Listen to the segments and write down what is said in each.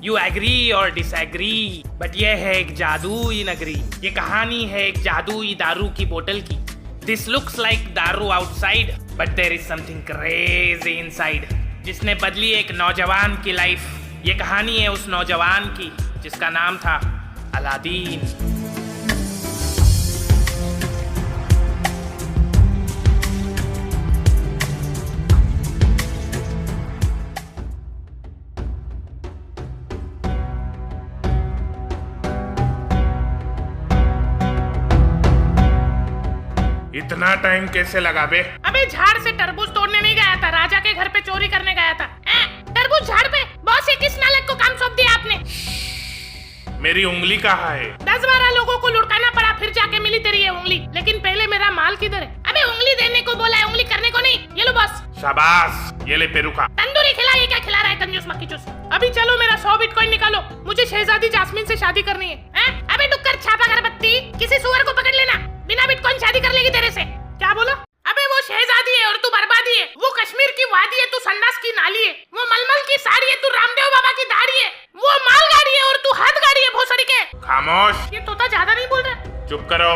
You agree और disagree, but ये है एक जादुई नगरी। ये कहानी है एक जादुई दारू की बोतल की। This looks like daru outside, but there is something crazy inside, जिसने बदली एक नौजवान की लाइफ। ये कहानी है उस नौजवान की जिसका नाम था अलादीन। इतना टाइम कैसे लगा बे? अबे झाड़ से तरबूज तोड़ने नहीं गया था, राजा के घर पे चोरी करने गया था। तरबूज झाड़ पे? बॉस, ये किस नालायक को काम सौंप दिया आपने? मेरी उंगली कहाँ है? 10-12 लोगों को लुढ़काना पड़ा, फिर जाके मिली तेरी ये उंगली। लेकिन पहले मेरा माल किधर है? अबे उंगली देने को बोला है, उंगली करने को नहीं। ये लो बॉस। शाबाश, ये ले पेरूका। तंदूरी खिला, ये क्या खिला रहा है कंजूस मक्खी चूस। अभी चलो मेरा 100 बिटकॉइन निकालो, मुझे शहजादी जास्मीन से शादी करनी है। अबे डुक्कर छापा अगरबत्ती, किसी सुअर को पकड़ लेना, बिना बिटकॉइन शादी कर लेगी तेरे से। क्या बोला? अबे वो शहजादी है और तू बर्बादी है। वो कश्मीर की वादी है, तू संडास की नाली है। वो मलमल की साड़ी है, तू रामदेव बाबा की दाढ़ी है। वो मालगाड़ी है और तू हाथ गाड़ी है भोसड़ी के। खामोश। ये तोता ज्यादा नहीं बोल रहा? चुप करो।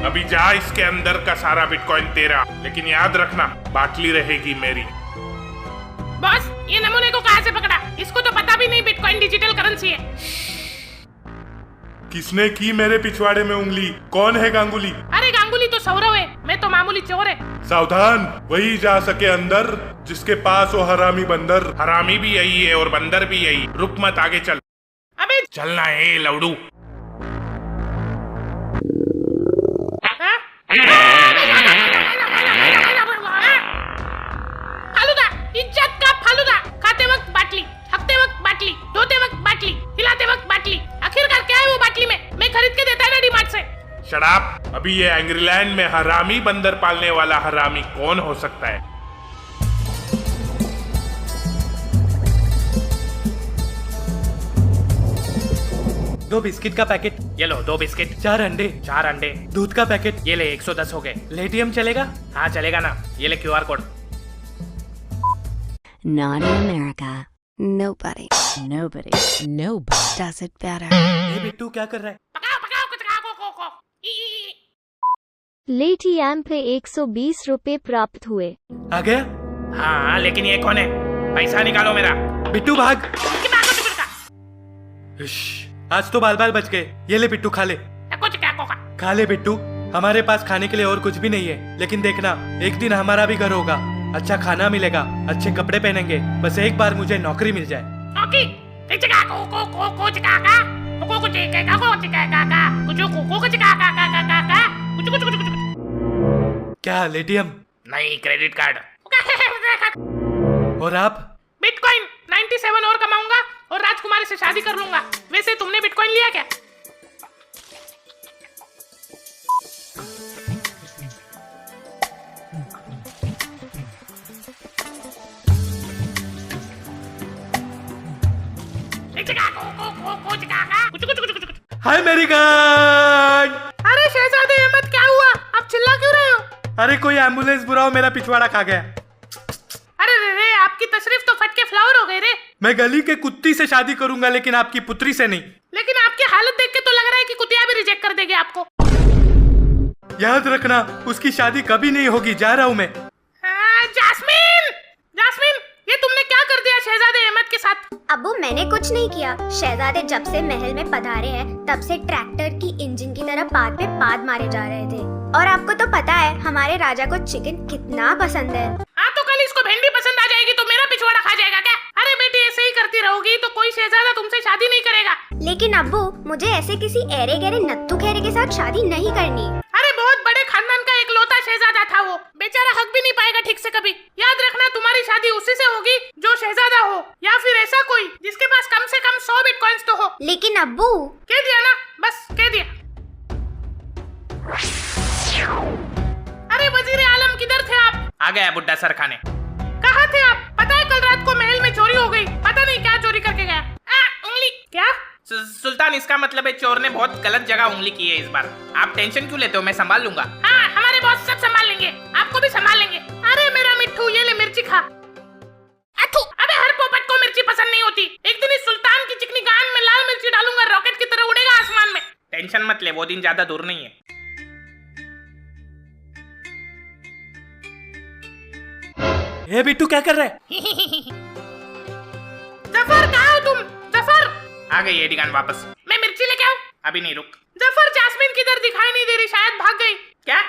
अभी जा, इसके अंदर का सारा बिटकॉइन तेरा, लेकिन याद रखना बाटली रहेगी मेरी। बॉस, ये नमूने को कहाँ से पकड़ा? इसको तो पता भी नहीं बिटकॉइन डिजिटल करेंसी है। किसने की मेरे पिछवाड़े में उंगली? कौन है गांगुली? अरे गांगुली तो सौरव है, मैं तो मामूली चोर है। सावधान, वही जा सके अंदर जिसके पास वो हरामी बंदर। हरामी भी यही है और बंदर भी यही। रुक मत, आगे चल। अबे चलना है लवड़ू। फालूदा, इज्जत का फालूदा। खाते वक्त बाटली, हकते वक्त बाटली, धोते वक्त बाटली, हिलाते वक्त बाटली। आखिरकार क्या है वो बाटली में? मैं खरीद के देता है ना डीमार्ट से। शराब। अभी ये एंग्रीलैंड में हरामी बंदर पालने वाला हरामी कौन हो सकता है? दो बिस्किट का पैकेट। ये लो 2 बिस्किट। 4 अंडे। 4 अंडे। दूध का पैकेट। ये ले 110 हो गए। एटीएम चलेगा? हाँ चलेगा ना। ये ले QR code. Not in America. Nobody does it better. ये बिट्टू क्या कर रहा है? पकाओ पकाओ कुछ को। लेटीएम पे 120 रुपए प्राप्त हुए। आ गया? हाँ, लेकिन ये कौन है? पैसा निकालो मेरा। बिट्टू भाग। इश, आज तो बाल बाल बच गए। ये ले बिट्टू, खा ले। कुछ क्या कोका? खा ले बिट्टू। हमारे पास खाने के लिए और कुछ भी नहीं है, लेकिन देखना एक दिन हमारा भी घर होगा। अच्छा खाना मिलेगा, अच्छे कपड़े पहनेंगे। बस एक बार मुझे नौकरी मिल जाए। ओके, क्या लेटीएम? नहीं, क्रेडिट कार्ड। और आप? बिटकॉइन 97 और कमाऊंगा और राजकुमारी से शादी कर लूंगा। वैसे तुमने बिटकॉइन लिया क्या? हाय मेरी गन! अरे शहजादे अहमद, क्या हुआ? आप चिल्ला क्यों रहे हो? अरे कोई एम्बुलेंस बुलाओ, मेरा पिछवाड़ा खा गया। अरे रे, आपकी तशरीफ तो फट के फ्लावर हो गए रे। मैं गली के कुत्ती से शादी करूंगा, लेकिन आपकी पुत्री से नहीं। लेकिन आपकी हालत देख के तो लग रहा है कि कुतिया भी रिजेक्ट कर देगी आपको। याद रखना, उसकी शादी कभी नहीं होगी। जा रहा हूँ मैं। जास्मीन, जास्मीन, ये तुमने क्या कर दिया शहजादे अहमद के साथ? अब्बू, मैंने कुछ नहीं किया। शहजादे जब से महल में पधारे हैं तब से ट्रैक्टर की इंजन की तरह पाद पे पाद मारे जा रहे थे। और आपको तो पता है हमारे राजा को चिकन कितना पसंद है। हाँ, तो कल इसको भिंडी पसंद आ जाएगी तो मेरा पिछवाड़ा खा जाएगा क्या? अरे बेटी, ऐसे ही करती रहोगी तो कोई शहजादा तुमसे शादी नहीं करेगा। लेकिन अब्बू, मुझे ऐसे किसी एरे गहरे नत्थु खेरे के साथ शादी नहीं करनी। अरे बहुत बड़े खानदान का इकलौता शहजादा था वो, बेचारा हक भी नहीं पाएगा ठीक से कभी। याद रखना, तुम्हारी शादी उसी से होगी जो शहजादा हो, या फिर ऐसा कोई जिसके पास कम से कम 100 बिटकॉइंस तो हो। लेकिन अब्बू, कह दिया ना, बस कह दिया। अरे वजीर आलम, किधर थे आप? आ गया बुड्ढा सर खाने। कहाँ थे आप? पता है कल रात को महल में चोरी हो गई, पता नहीं क्या चोरी करके गया। उंगली क्या? सुल्तान, इसका मतलब है चोर ने बहुत गलत जगह उंगली की है इस बार। आप टेंशन क्यों लेते हो, मैं संभाल लूंगा। हाँ, हमारे बॉस सब संभाल लेंगे, आपको भी संभाल लेंगे। अरे मेरा मिट्ठू, ये ले मिर्ची खा। अथू, अबे हर पोपट को मिर्ची पसंद नहीं होती। एक दिन इस सुल्तान की चिकनी गान में लाल मिर्ची डालूंगा, रॉकेट की तरह उड़ेगा आसमान में। टेंशन मत ले, वो दिन ज्यादा दूर नहीं है। ए बिट्टू, क्या कर रहे है? जफर, कहाँ हो तुम? जफर, आ गई एडिगन वापस। मैं मिर्ची लेके आऊं? अभी नहीं, रुक। जफर, जास्मीन किधर दिखाई नहीं दे रही, शायद भाग गई। क्या?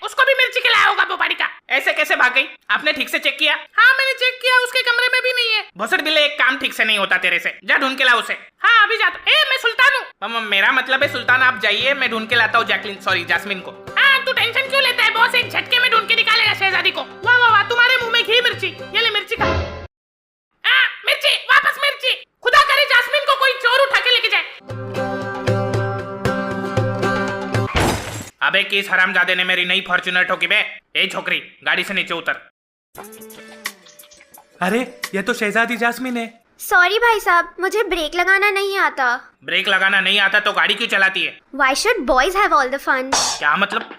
उसको भी मिर्ची खिलाया होगा बोपाड़ी का। ऐसे कैसे भाग गई? आपने ठीक से चेक किया? हाँ, मैंने चेक किया, उसके कमरे में भी नहीं है। भोसड़ बिल्ले, एक काम ठीक से नहीं होता तेरे से। जा ढूंढ के ला उसे। हाँ, अभी जाता। मैं सुल्तान हूँ। मेरा मतलब है सुल्तान, आप जाइए, मैं ढूंढ के लाता हूँ जैकलिन, सॉरी जास्मिन को। हाँ, तू टेंशन क्यों लेता है? बॉस एक झटके में ढूंढ के निकालेगा शहजादी को। वाह वाह वाह, तुम्हारे मुंह में घी मिर्ची। ये ले मिर्ची खा। मिर्ची, वापस मिर्ची। खुदा करे जास्मिन को कोई चोर उठा के लेके जाए। अबे किस हरामजादे ने मेरी नई फॉर्च्यूनर ठोकी बे? ए छोकरी, गाड़ी से नीचे उतर। अरे ये तो शहजादी जास्मीन है। सॉरी भाई साहब, मुझे ब्रेक लगाना नहीं आता। ब्रेक लगाना नहीं आता तो गाड़ी क्यों चलाती है? Why should boys have all the fun? क्या मतलब?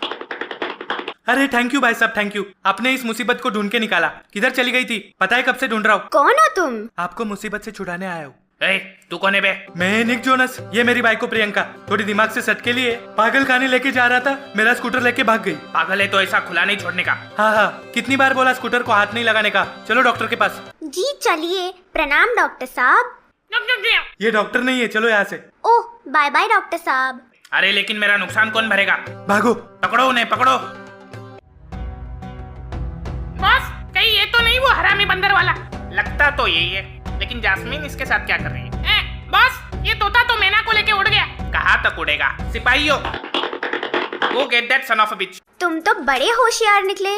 अरे थैंक यू भाई साहब, थैंक यू। आपने इस मुसीबत को ढूंढ के निकाला। किधर चली गई थी? पता है कब से ढूंढ रहा हूँ। कौन हो तुम? आपको मुसीबत से छुड़ाने आया हूँ। ए, तू कौन है बे? मैं निक जोनस, ये मेरी बाइक को प्रियंका। थोड़ी दिमाग से सट के लिए पागल खाने लेके जा रहा था, मेरा स्कूटर लेके भाग गई। पागल है तो ऐसा खुला नहीं छोड़ने का। हाँ, कितनी बार बोला स्कूटर को हाथ नहीं लगाने का। चलो डॉक्टर के पास। जी चलिए। प्रणाम डॉक्टर साहब। ये डॉक्टर नहीं है, चलो यहाँ से। ओह, बाय बाय डॉक्टर साहब। अरे लेकिन मेरा नुकसान कौन भरेगा? भागो। पकड़ो उन्हें, पकड़ो। बॉस, कहीं ये तो नहीं वो हरामी बंदर वाला? लगता तो यही है, लेकिन जास्मीन इसके साथ क्या कर रही है? बॉस, ये तोता तो मैना को लेके उड़ गया। कहाँ तक उड़ेगा? सिपाहियों, go get that son of a bitch. तुम तो बड़े होशियार निकले।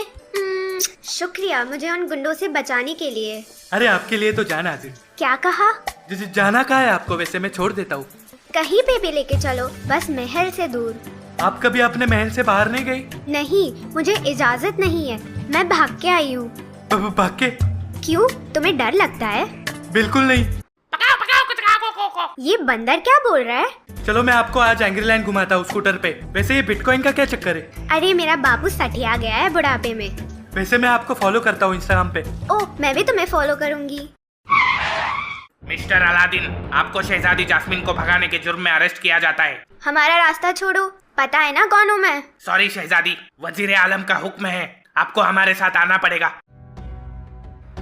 शुक्रिया मुझे उन गुंडों से बचाने के लिए। अरे आपके लिए तो जान हाजिर। क्या कहा? जैसे जाना कहा है आपको, वैसे मैं छोड़ देता हूँ। कहीं पे भी लेके चलो, बस महल से दूर। आप कभी अपने महल से बाहर नहीं गई? नहीं, मुझे इजाजत नहीं है। मैं भाग के आई हूँ। भाग के? क्यों, तुम्हें डर लगता है? बिल्कुल नहीं। पकाओ पकाओ कुछ को। ये बंदर क्या बोल रहा है? चलो मैं आपको आज एंग्रीलैंड घुमाता हूँ स्कूटर पे। वैसे ये बिटकॉइन का क्या चक्कर है? अरे मेरा बाबू सठिया गया है बुढ़ापे में। वैसे मैं आपको फॉलो करता हूँ इंस्टाग्राम पे। ओह, मैं भी तुम्हें फॉलो करूंगी। मिस्टर अलादीन, आपको शहजादी जास्मीन को भगाने के जुर्म में अरेस्ट किया जाता है। हमारा रास्ता छोड़ो, पता है ना कौन हूँ मैं। सॉरी शहजादी, वजीर आलम का हुक्म है, आपको हमारे साथ आना पड़ेगा।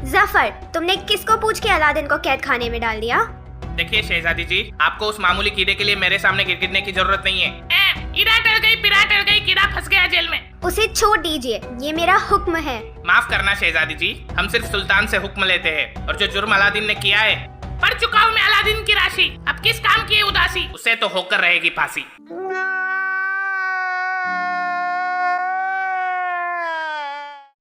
जफर, तुमने किसको पूछ के अलादीन को कैद खाने में डाल दिया? देखिए शहजादी जी, आपको उस मामूली कीड़े के लिए मेरे सामने गिरने की जरूरत नहीं है। कीड़ा टल गई, पिरा टल गई, कीड़ा फंस गया जेल में। उसे छोड़ दीजिए, ये मेरा हुक्म है। माफ करना शहजादी जी, हम सिर्फ सुल्तान से हुक्म लेते हैं, और जो जुर्म अलादीन ने किया है। पढ़ चुका हूँ मैं अलादीन की राशि, अब किस काम की है उदासी? उसे तो होकर रहेगी फांसी।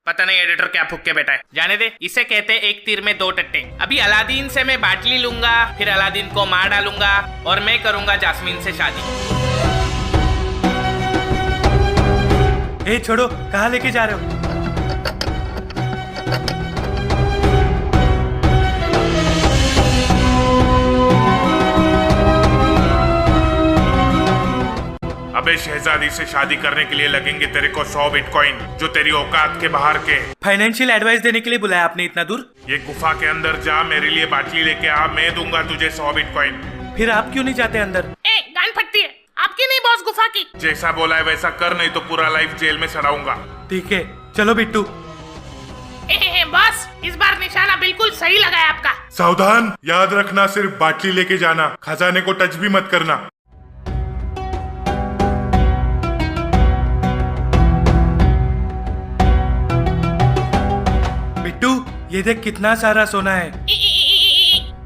पता नहीं एडिटर क्या फूक के बैठा है, जाने दे। इसे कहते एक तीर में दो टट्टे। अभी अलादीन से मैं बाटली लूंगा, फिर अलादीन को मार डालूंगा, और मैं करूंगा जास्मीन से शादी। ए छोड़ो, कहाँ लेके जा रहे हो? अबे शहजादी से शादी करने के लिए लगेंगे तेरे को 100 बिटकॉइन, जो तेरी औकात के बाहर के। फाइनेंशियल एडवाइस देने के लिए बुलाया आपने इतना दूर? ये गुफा के अंदर जा, मेरे लिए बाटली लेके आ, मैं दूंगा तुझे 100 बिटकॉइन। फिर आप क्यों नहीं जाते अंदर? गान फटती है आपकी नहीं बॉस, गुफा की। जैसा बोला है वैसा कर, नहीं तो पूरा लाइफ जेल में सड़ाऊंगा। ठीक है, चलो बिट्टू। बॉस, इस बार निशाना बिल्कुल सही लगा है आपका। सावधान, याद रखना सिर्फ बाटली लेके जाना, खजाने को टच भी मत करना। बिट्टू, ये देख कितना सारा सोना है।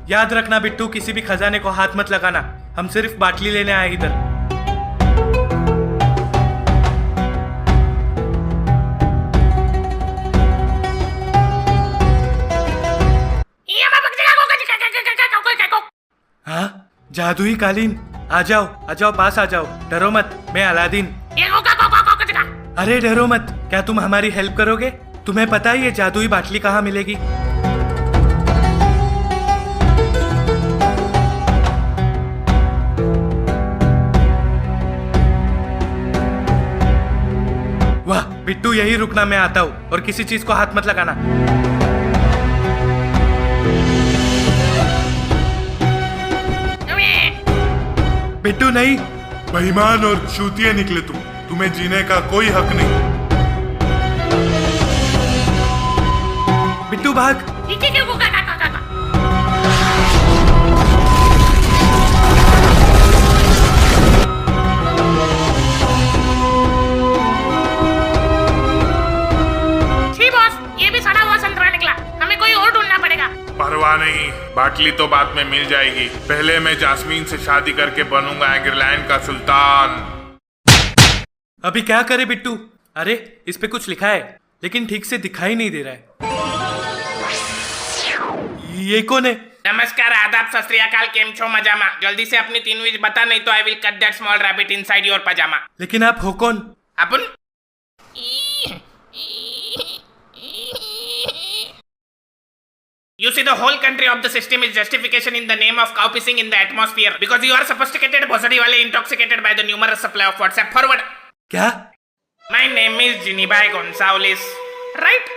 याद रखना बिट्टू, किसी भी खजाने को हाथ मत लगाना, हम सिर्फ बाटली लेने आए इधर। हाँ, जादुई कालीन। आ जाओ पास आ जाओ, डरो मत, मैं अलादीन। अरे डरो मत, क्या तुम हमारी हेल्प करोगे? तुम्हें पता है ये जादुई बाटली कहाँ मिलेगी? बिट्टू यही रुकना, मैं आता हूँ, और किसी चीज को हाथ मत लगाना। बिट्टू नहीं। बेईमान और चूतिया निकले तुम, तुम्हें जीने का कोई हक नहीं। बिट्टू भाग। छी बॉस, ये भी सड़ा हुआ संतरा निकला, हमें कोई और ढूंढना पड़ेगा। परवाह नहीं, बाटली तो बाद में मिल जाएगी। पहले मैं जास्मीन से शादी करके बनूंगा एंग्रलैंड का सुल्तान। अभी क्या करे बिट्टू? अरे इस पे कुछ लिखा है लेकिन ठीक से दिखाई नहीं दे रहा है। ये कौन है? नमस्कार, आदाब, सत श्री अकाल, केम छो मजामा। जल्दी से अपनी 3 विश बता, नहीं तो I will cut that small rabbit inside your pyjama. लेकिन आप हो कौन? अपन You see, the whole country of the system is justification in the name of cow pissing in the atmosphere because you are sophisticated, भोसड़ी वाले, intoxicated by the numerous supply of WhatsApp forward. क्या? My name is Jinibhai Gonzalez, right?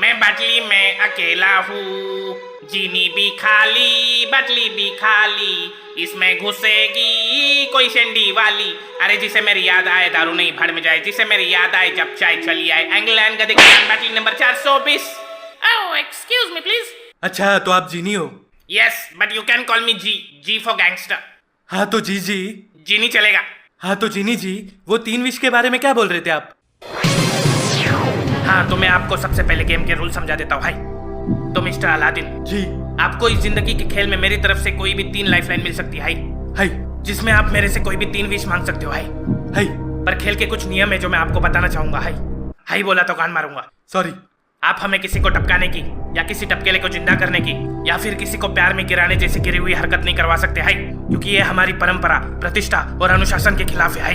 मैं बाटली में अकेला हूँ, जीनी भी खाली, बाटली भी खाली, इसमें घुसेगी कोई शेंडी वाली। अरे जिसे मेरी याद आए दारू नहीं भड़ में जाए, जिसे मेरी याद आए जब चाय चली आए। एंग्लैंड गधे की बाटली number 420। Oh, excuse me, please. अच्छा तो आप जीनी हो? Yes, but you can call me G. G for gangster. हाँ तो जी जी। जी नहीं चलेगा। हाँ तो जीनी जी, वो 3 विश के बारे में क्या बोल रहे थे आप? हाँ तो मैं आपको सबसे पहले गेम के रूल समझा देता हूँ भाई। तो मिस्टर अलादीन जी। आपको इस जिंदगी के खेल में मेरी तरफ से कोई भी 3 लाइफलाइन मिल सकती है हाय जिसमें आप मेरे से कोई भी 3 विश मांग सकते हो हाय। हाय पर खेल के कुछ नियम है जो मैं आपको बताना चाहूंगा हाय। हाय बोला तो कान मारूंगा। सॉरी। आप हमें किसी को टपकाने की या किसी टपकेले को जिंदा करने की या फिर किसी को प्यार में गिराने जैसी गिरी हुई हरकत नहीं करवा सकते हाय, क्योंकि ये हमारी परंपरा, प्रतिष्ठा और अनुशासन के खिलाफ है हाय।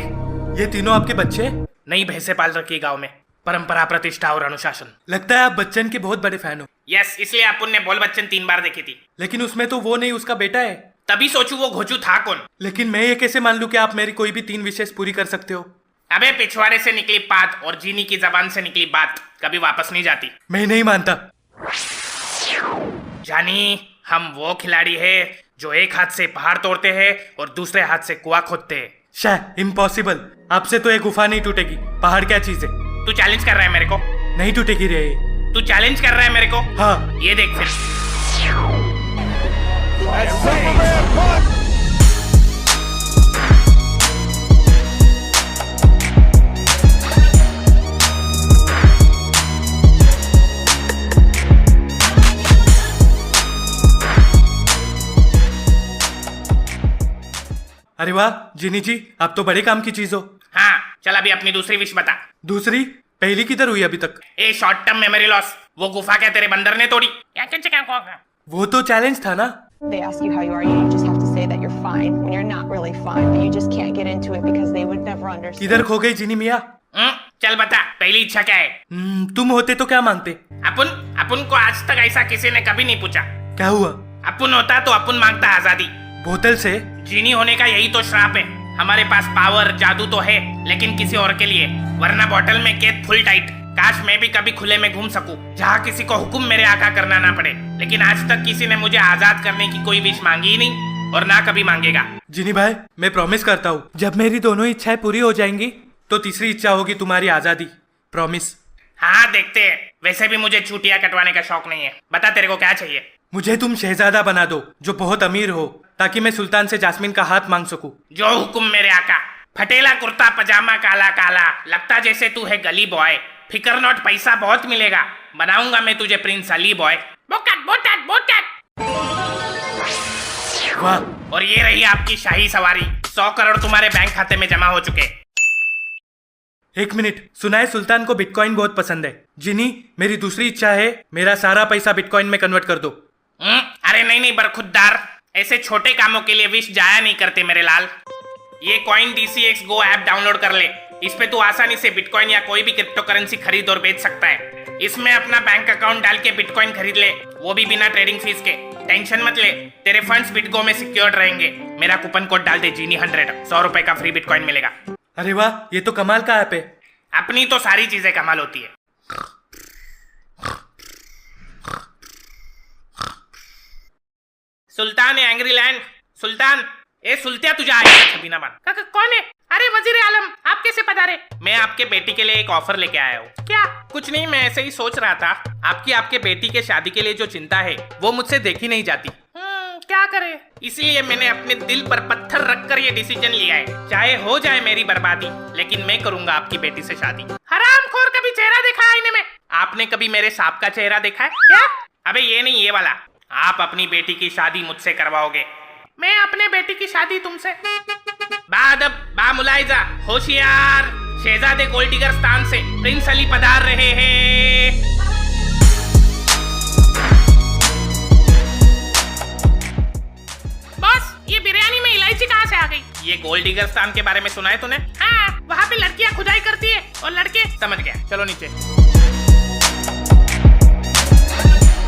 ये तीनों आपके बच्चे? नई भैंसे पाल रखी गाँव में, परंपरा, प्रतिष्ठा और अनुशासन। लगता है आप बच्चन के बहुत बड़े फैन हो। यस, इसलिए अपुन ने बोल बच्चन 3 बार देखी थी। लेकिन उसमें तो वो नहीं, उसका बेटा है। तभी सोचू वो घोचू था कौन। लेकिन मैं ये कैसे मान लूं कि आप मेरी कोई भी 3 विशेष पूरी कर सकते हो? अबे पिछवाड़े से निकली बात और जीनी की जबान से निकली बात कभी वापस नहीं जाती। मैं नहीं मानता। जानी, हम वो खिलाड़ी है जो एक हाथ से पहाड़ तोड़ते हैं और दूसरे हाथ से कुआं खोदते हैं। शाह इम्पॉसिबल। आपसे तो एक गुफा नहीं टूटेगी, पहाड़ क्या चीज है? तू चैलेंज कर रहा है मेरे को? नहीं टूटेगी रे। तू चैलेंज कर रहा है मेरे को? हाँ। ये देख फिर। अरे वाह जिनी जी, आप तो बड़े काम की चीज हो। हाँ चल अभी अपनी दूसरी विश बता। दूसरी? पहली किधर हुई अभी तक? ए शॉर्ट टर्म मेमोरी लॉस, वो गुफा क्या तेरे बंदर ने तोड़ी? वो तो चैलेंज था ना। They ask you how you are, you just have to say that you're fine when you're not really fine, but you just can't get into it because they would never understand. किधर खो गई जिनी मिया? चल बता, पहली इच्छा क्या है? तुम होते तो क्या मांगते? अपुन को आज तक ऐसा किसी ने कभी नहीं पूछा। क्या हुआ? अपुन होता तो अपुन मांगता आजादी। बोतल से? जीनी होने का यही तो श्राप है। हमारे पास पावर, जादू तो है, लेकिन किसी और के लिए, वरना बोतल में कैद फुल टाइट। काश मैं भी कभी खुले में घूम सकूं, जहाँ किसी को हुक्म मेरे आका करना ना पड़े। लेकिन आज तक किसी ने मुझे आजाद करने की कोई विश मांगी ही नहीं और ना कभी मांगेगा। जिनी भाई, मैं प्रॉमिस करता हूँ जब मेरी दोनों इच्छाएं पूरी हो जाएंगी तो तीसरी इच्छा होगी तुम्हारी आजादी। प्रॉमिस। हाँ देखते हैं। वैसे भी मुझे चूटिया कटवाने का शौक नहीं है। बता तेरे को क्या चाहिए? मुझे तुम शहजादा बना दो जो बहुत अमीर हो, ताकि मैं सुल्तान से जास्मीन का हाथ मांग सकूं। जो हुक्म मेरे आका। फटेला कुर्ता पजामा काला काला, लगता जैसे तू है गली बॉय। फिकर नॉट, पैसा बहुत मिलेगा, बनाऊंगा मैं तुझे प्रिंस अली बॉय। बोकट बोकट बोकट। वाह। और ये रही आपकी शाही सवारी। 100 करोड़ तुम्हारे बैंक खाते में जमा हो चुके। एक मिनट, सुना है सुल्तान को बिटकॉइन बहुत पसंद है। जिनी, मेरी दूसरी इच्छा है मेरा सारा पैसा बिटकॉइन में कन्वर्ट कर दो। अरे नहीं बरखुद्दार, ऐसे छोटे कामों के लिए विश जाया नहीं करते मेरे लाल। ये coin DCX Go app download कर ले। इस पे तू आसानी से बिटकॉइन या कोई भी क्रिप्टो करेंसी खरीद और बेच सकता है। इसमें अपना बैंक अकाउंट डाल के बिटकॉइन खरीद ले, वो भी बिना ट्रेडिंग फीस के। टेंशन मत ले, तेरे फंड्स बिटगो में सिक्योर्ड रहेंगे। मेरा कूपन कोड डाल दे जीनी 100, 100 रुपए का फ्री बिटकॉइन मिलेगा। अरे वाह, ये तो कमाल का ऐप है। अपनी तो सारी चीजें कमाल होती है। सुल्तान एंग्रीलैंड, सुल्तान, ए सुल्तिया तुझे आएगा छबीना मान। कौन है? अरे वजीर आलम, आप कैसे पधारे? मैं आपके बेटी के लिए एक ऑफर लेके आया हूँ। क्या? कुछ नहीं, मैं ऐसे ही सोच रहा था, आपके बेटी के शादी के लिए जो चिंता है वो मुझसे देखी नहीं जाती। क्या करे? इसलिए मैंने अपने दिल पर पत्थर रखकर ये डिसीजन लिया है, चाहे हो जाए मेरी बर्बादी, लेकिन मैं करूंगा आपकी बेटी से शादी। हरामखोर, कभी चेहरा देखा आईने में? आपने कभी मेरे सांप का चेहरा देखा है? क्या? अबे ये नहीं, ये वाला। आप अपनी बेटी की शादी मुझसे करवाओगे? मैं अपने बेटी की शादी तुमसे? बादब, बा मुलाइजा, होशियार, शहजादे गोल्डिगर स्थान से प्रिंस अली पधार रहे हैं। बॉस, ये बिरयानी में इलायची कहाँ से आ गई? ये गोल्डिगर स्थान के बारे में सुना है तूने? हाँ, वहाँ पे लड़कियाँ खुदाई करती है और लड़के। समझ गया, चलो नीचे।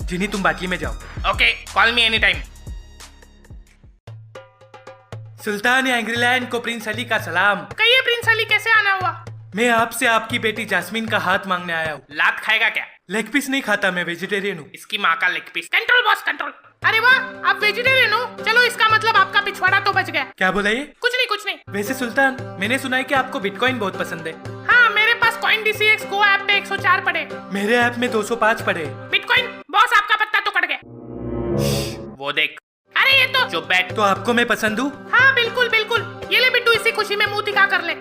जिनी तुम बाटली में जाओ। Okay, call me any time. सुल्तान एंग्रीलैंड को प्रिंस अली का सलाम। कहिए प्रिंस अली, कैसे आना हुआ? मैं आपसे आपकी बेटी जास्मीन का हाथ मांगने आया हूँ। लात खाएगा क्या? लेग पीस नहीं खाता, मैं वेजिटेरियन हूँ। इसकी माँ का leg piece. Control boss, control. अरे वाह, आप वेजिटेरियन हो? चलो, इसका मतलब आपका पिछवाड़ा तो बच गया। क्या बोला ये? कुछ नहीं, कुछ नहीं। वैसे सुल्तान, मैंने सुना है कि आपको बिटकॉइन बहुत पसंद है। हाँ, मेरे पास कॉइन DCX गो ऐप पे 104 पड़े। मेरे ऐप में 205 पड़े। बिटकॉइन बॉस, आपका पत्ता तो कट गया। वो देख। अरे ये तो। चुप बैठ। तो आपको मैं पसंद हूँ? हाँ बिल्कुल बिल्कुल। ये ले बिट्टू, इसी खुशी में मुंह दिखा कर ले।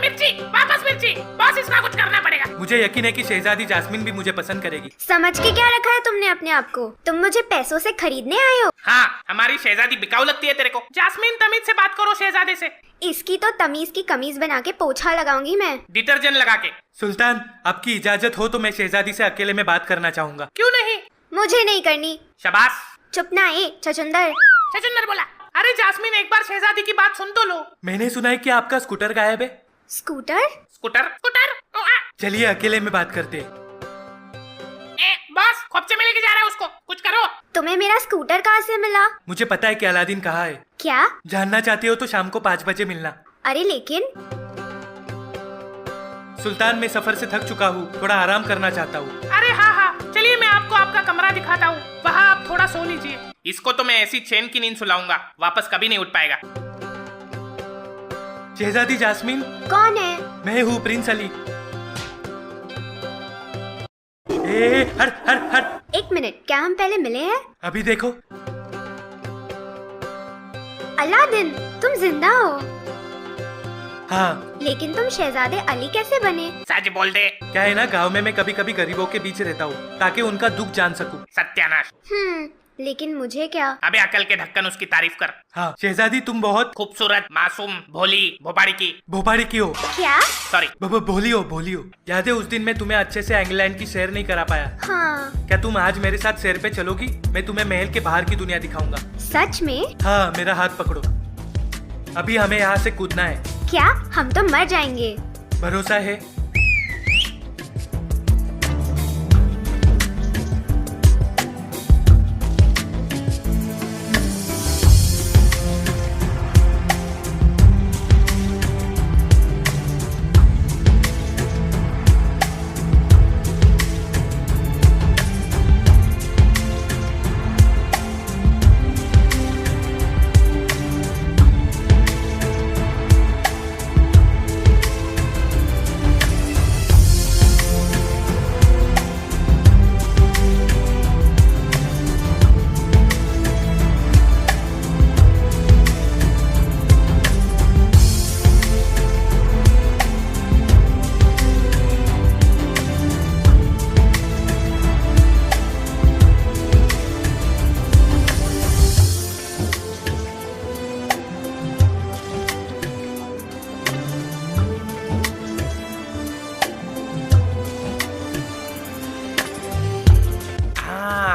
मिर्ची, वापस मिर्ची। बॉस, इसका कुछ करना पड़ेगा। मुझे यकीन है कि शहजादी जास्मीन भी मुझे पसंद करेगी। समझ के क्या रखा है तुमने अपने आप को? तुम मुझे पैसों से खरीदने आए हो? हाँ, हमारी शहजादी बिकाऊ लगती है तेरे को। जास्मीन, तमीज से बात करो शहजादे से। इसकी तो तमीज की कमीज बना के पोछा लगाऊंगी मैं। डिटर्जेंट लगा के। सुल्तान, आपकी इजाजत हो तो मैं शहजादी से अकेले में बात करना चाहूंगा। क्यों नहीं? मुझे नहीं करनी। शाबाश। चुप ना ए छछुंदर। छछुंदर बोला। अरे जास्मीन, एक बार शहजादी की बात सुन तो लो। मैंने सुना है कि आपका स्कूटर गायब है। स्कूटर? स्कूटर? स्कूटर? चलिए अकेले में बात करते हैं। बॉस, खोपचे में लेके जा रहा है उसको, कुछ करो। तुम्हें मेरा स्कूटर कहाँ से मिला? मुझे पता है कि अलादीन कहाँ है। क्या? जानना चाहते हो तो शाम को 5 बजे मिलना। अरे लेकिन। सुल्तान, मैं सफर से थक चुका हूँ, थोड़ा आराम करना चाहता हूँ। अरे हाँ, चलिए मैं आपको आपका कमरा दिखाता हूँ, वहाँ आप थोड़ा सो लीजिए। इसको तो मैं ऐसी चैन की नींद सुलाऊंगा, वापस कभी नहीं उठ पाएगा। शहजादी जास्मीन। कौन है? मैं हूँ प्रिंस अली। हट हट हट। एक मिनट, क्या हम पहले मिले हैं? अभी देखो। अलादीन, तुम जिंदा हो? हाँ। लेकिन तुम शहजादे अली कैसे बने? सच बोल दे। क्या है ना, गांव में मैं कभी कभी गरीबों के बीच रहता हूँ ताकि उनका दुख जान सकूं। सत्यानाश। लेकिन मुझे क्या? अबे अकल के ढक्कन उसकी तारीफ कर। हाँ शहजादी, तुम बहुत खूबसूरत, मासूम, भोली, भोपाड़ी की हो। क्या? सॉरी, भोली हो। याद है उस दिन मैं तुम्हें अच्छे से इंग्लैंड की सैर नहीं करा पाया? हाँ। क्या तुम आज मेरे साथ सैर पे चलोगी? मैं तुम्हें महल के बाहर की दुनिया दिखाऊंगा। सच में? हाँ, मेरा हाथ पकड़ो। अभी हमें यहाँ से कूदना है। क्या? हम तो मर जाएंगे। भरोसा है?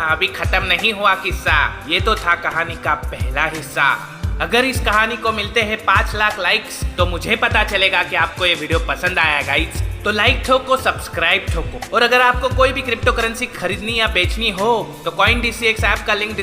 अभी खत्म नहीं हुआ किस्सा, ये तो था कहानी का पहला हिस्सा। अगर इस कहानी को मिलते हैं 5 लाख लाइक्स तो मुझे पता चलेगा कि आपको ये वीडियो पसंद आया गाइस। तो लाइक ठोको, सब्सक्राइब ठोको। और अगर आपको कोई भी क्रिप्टो करेंसी खरीदनी या बेचनी हो तो कॉइन DCX ऐप का लिंक